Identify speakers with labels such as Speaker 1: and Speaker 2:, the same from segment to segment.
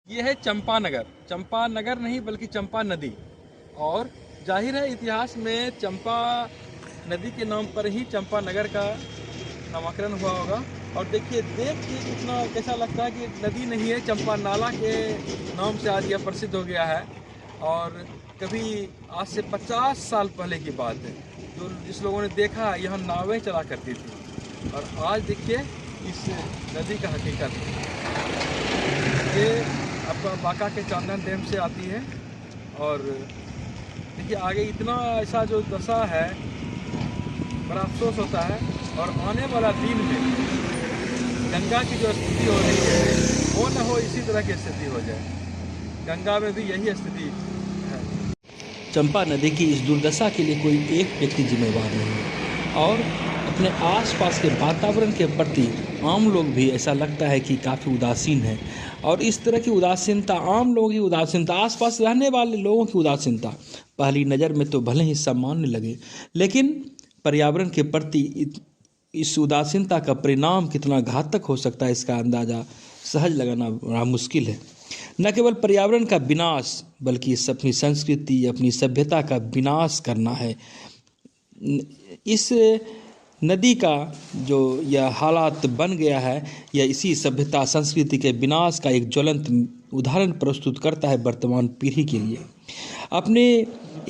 Speaker 1: ये है चंपानगर। चंपानगर नहीं बल्कि चंपा नदी। और जाहिर है इतिहास में चंपा नदी के नाम पर ही चंपानगर का नामकरण हुआ होगा। और देखिए, देख के कितना कैसा लगता है कि नदी नहीं है, चंपा नाला के नाम से आज यह प्रसिद्ध हो गया है। और कभी आज से 50 साल पहले की बात है, जो जिस लोगों ने देखा यहाँ नावें चला करती थी। और आज देखिए इस नदी का हकीकत। ये आपका बांका के चांदन डैम से आती है। और देखिए आगे इतना ऐसा जो दशा है, बड़ा अफसोस होता है। और आने वाला दिन में गंगा की जो स्थिति हो रही है, वो न हो इसी तरह की स्थिति हो जाए। गंगा में भी यही स्थिति है।
Speaker 2: चंपा नदी की इस दुर्दशा के लिए कोई एक व्यक्ति जिम्मेवार नहीं है और अपने आसपास के वातावरण के प्रति आम लोग भी ऐसा लगता है कि काफ़ी उदासीन है। और इस तरह की उदासीनता, आम लोगों की उदासीनता, आसपास रहने वाले लोगों की उदासीनता पहली नज़र में तो भले ही सामान्य लगे, लेकिन पर्यावरण के प्रति इस उदासीनता का परिणाम कितना घातक हो सकता है, इसका अंदाज़ा सहज लगाना बड़ा मुश्किल है। न केवल पर्यावरण का विनाश बल्कि अपनी संस्कृति, अपनी सभ्यता का विनाश करना है। इस नदी का जो यह हालात बन गया है, यह इसी सभ्यता संस्कृति के विनाश का एक ज्वलंत उदाहरण प्रस्तुत करता है वर्तमान पीढ़ी के लिए। अपने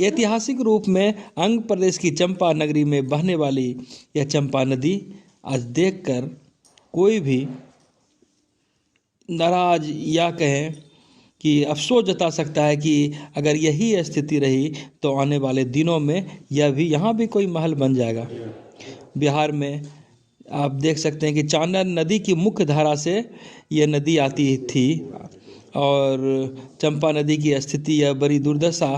Speaker 2: ऐतिहासिक रूप में अंग प्रदेश की चंपा नगरी में बहने वाली यह चंपा नदी आज देखकर कोई भी नाराज या कहें कि अफसोस जता सकता है कि अगर यही स्थिति रही तो आने वाले दिनों में यह भी यहाँ भी कोई महल बन जाएगा। बिहार में आप देख सकते हैं कि चांदन नदी की मुख्य धारा से यह नदी आती थी और चंपा नदी की स्थिति यह बड़ी दुर्दशा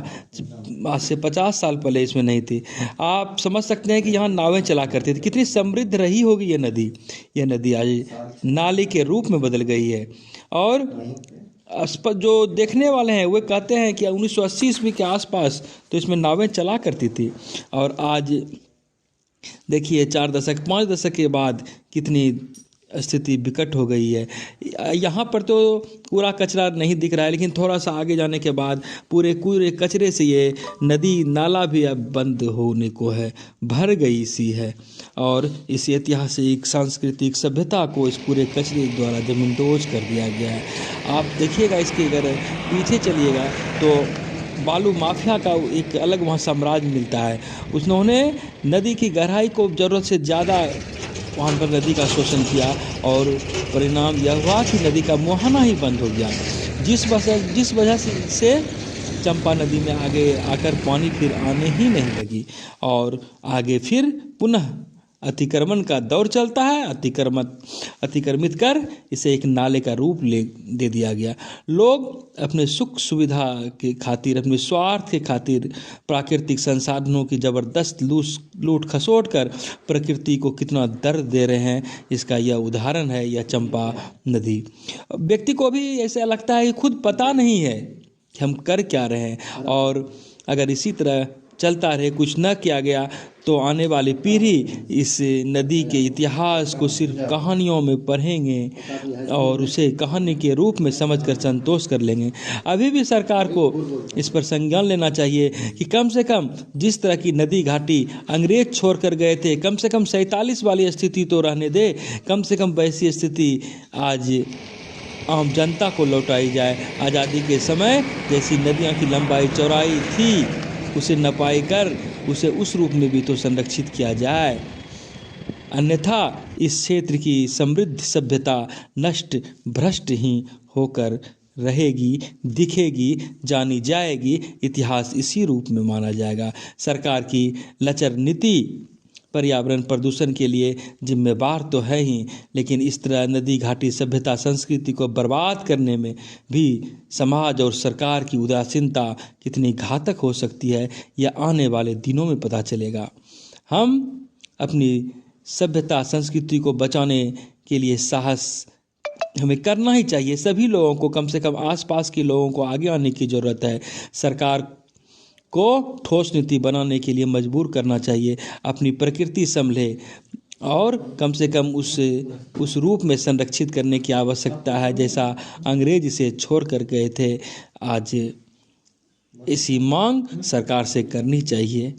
Speaker 2: आज से 50 साल पहले इसमें नहीं थी। आप समझ सकते हैं कि यहाँ नावें चला करती थी। कितनी समृद्ध रही होगी ये नदी। यह नदी आज नाले के रूप में बदल गई है। और जो देखने वाले हैं वे कहते हैं कि 1980 ईस्वी के आसपास तो इसमें नावें चला करती थी। और आज देखिए 4 दशक 5 दशक के बाद कितनी स्थिति विकट हो गई है। यहाँ पर तो पूरा कचरा नहीं दिख रहा है, लेकिन थोड़ा सा आगे जाने के बाद पूरे कचरे से ये नदी नाला भी अब बंद होने को है, भर गई सी है। और इस ऐतिहासिक सांस्कृतिक सभ्यता को इस पूरे कचरे द्वारा जमींदोज कर दिया गया है। आप देखिएगा, इसके अगर पीछे चलिएगा तो बालू माफिया का एक अलग वहाँ साम्राज्य मिलता है। उन्होंने नदी की गहराई को ज़रूरत से ज़्यादा वहाँ पर नदी का शोषण किया और परिणाम यह हुआ कि नदी का मुहाना ही बंद हो गया, जिस वजह से चंपा नदी में आगे आकर पानी फिर आने ही नहीं लगी। और आगे फिर पुनः अतिक्रमण का दौर चलता है। अतिक्रमित कर इसे एक नाले का रूप दे दिया गया। लोग अपने सुख सुविधा के खातिर, अपने स्वार्थ के खातिर प्राकृतिक संसाधनों की ज़बरदस्त लूट खसोट कर प्रकृति को कितना दर्द दे रहे हैं, इसका यह उदाहरण है यह चंपा नदी। व्यक्ति को भी ऐसा लगता है कि खुद पता नहीं है कि हम कर क्या रहे हैं। और अगर इसी तरह चलता रहे, कुछ न किया गया, तो आने वाली पीढ़ी इस नदी के इतिहास को सिर्फ कहानियों में पढ़ेंगे और उसे कहानी के रूप में समझकर संतोष कर लेंगे। अभी भी सरकार को इस पर संज्ञान लेना चाहिए कि कम से कम जिस तरह की नदी घाटी अंग्रेज छोड़ कर गए थे, कम से कम 47 वाली स्थिति तो रहने दे। कम से कम वैसी स्थिति आज आम जनता को लौटाई जाए। आज़ादी के समय जैसी नदियों की लंबाई चौड़ाई थी, उसे नपाई कर उसे उस रूप में भी तो संरक्षित किया जाए, अन्यथा इस क्षेत्र की समृद्ध सभ्यता नष्ट भ्रष्ट ही होकर रहेगी, दिखेगी, जानी जाएगी। इतिहास इसी रूप में माना जाएगा। सरकार की लचर नीति पर्यावरण प्रदूषण के लिए जिम्मेवार तो है ही, लेकिन इस तरह नदी घाटी सभ्यता संस्कृति को बर्बाद करने में भी समाज और सरकार की उदासीनता कितनी घातक हो सकती है, यह आने वाले दिनों में पता चलेगा। हम अपनी सभ्यता संस्कृति को बचाने के लिए साहस हमें करना ही चाहिए। सभी लोगों को, कम से कम आसपास के लोगों को आगे आने की ज़रूरत है। सरकार को ठोस नीति बनाने के लिए मजबूर करना चाहिए। अपनी प्रकृति संभले, और कम से कम उस रूप में संरक्षित करने की आवश्यकता है जैसा अंग्रेज इसे छोड़ कर गए थे। आज ऐसी मांग सरकार से करनी चाहिए।